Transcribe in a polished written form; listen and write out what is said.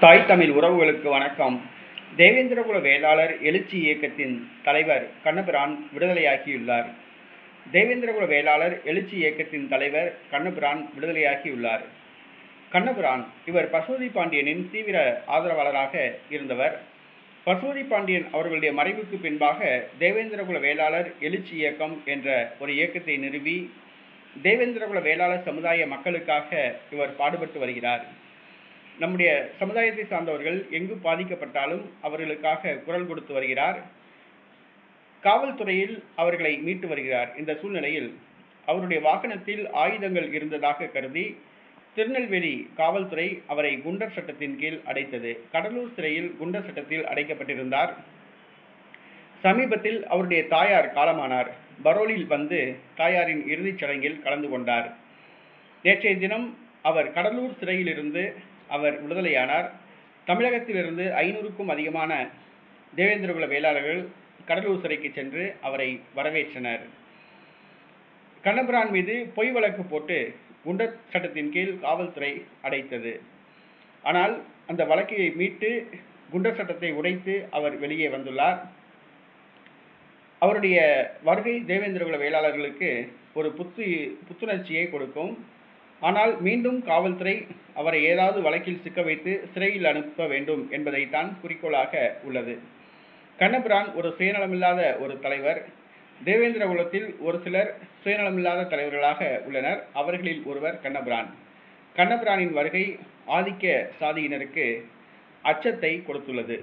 தாய் தமிழ் உறவுகளுக்கு வணக்கம். தேவேந்திரகுல வேளாளர் எழுச்சி இயக்கத்தின் தலைவர் கண்ணபிரான் விடுதலையாகியுள்ளார். தேவேந்திரகுல வேளாளர் எழுச்சி இயக்கத்தின் தலைவர் கண்ணபிரான் விடுதலையாகியுள்ளார். கண்ணபிரான் இவர் பசுபதி பாண்டியனின் தீவிர ஆதரவாளராக இருந்தவர். பசுபதி பாண்டியன் அவர்களுடைய மறைவுக்கு பின்பாக தேவேந்திரகுல வேளாளர் எழுச்சி இயக்கம் என்ற ஒரு இயக்கத்தை நிறுவி தேவேந்திரகுல வேளாளர் சமுதாய மக்களுக்காக இவர் பாடுபட்டு வருகிறார். நம்முடைய சமுதாயத்தை சார்ந்தவர்கள் எங்கு பாதிக்கப்பட்டாலும் அவர்களுக்காக குரல் கொடுத்து வருகிறார். காவல்துறையில் அவர்களை மீட்டு வருகிறார். இந்த சூழ்நிலையில் அவருடைய வாகனத்தில் ஆயுதங்கள் இருந்ததாக கருதி திருநெல்வேலி காவல்துறை அவரை குண்டர் சட்டத்தின் கீழ் அடைத்தது. கடலூர் சிறையில் குண்டர் சட்டத்தில் அடைக்கப்பட்டிருந்தார். சமீபத்தில் அவருடைய தாயார் காலமானார். பரோலில் வந்து தாயாரின் இறுதிச் சடங்கில் கலந்து கொண்டார். நேற்றைய தினம் அவர் கடலூர் சிறையிலிருந்து அவர் விடுதலையானார். தமிழகத்திலிருந்து 500க்கும் அதிகமான தேவேந்திரகுல வேளாளர்கள் கடலூர் சிறைக்கு சென்று அவரை வரவேற்றனர். கண்ணபிரான் மீது பொய் வழக்கு போட்டு குண்டர் சட்டத்தின் கீழ் காவல்துறை அடைத்தது. ஆனால் அந்த வழக்கை மீட்டு குண்டர் சட்டத்தை உடைத்து அவர் வெளியே வந்துள்ளார். அவருடைய வருகை தேவேந்திரகுல வேளாளர்களுக்கு ஒரு புத்துணர்ச்சியை கொடுக்கும். ஆனால் மீண்டும் காவல்துறை அவரை ஏதாவது வழக்கில் சிக்க வைத்து சிறையில் அனுப்ப வேண்டும் என்பதைத்தான் குறிக்கோளாக உள்ளது. கண்ணபிரான் ஒரு சுயநலமில்லாத ஒரு தலைவர். தேவேந்திரகுலத்தில் ஒரு சிலர் சுயநலமில்லாத தலைவர்களாக உள்ளனர். அவர்களில் ஒருவர் கண்ணபிரான். கண்ணபிரானின் வருகை ஆதிக்க சாதியினருக்கு அச்சத்தை கொடுத்துள்ளது.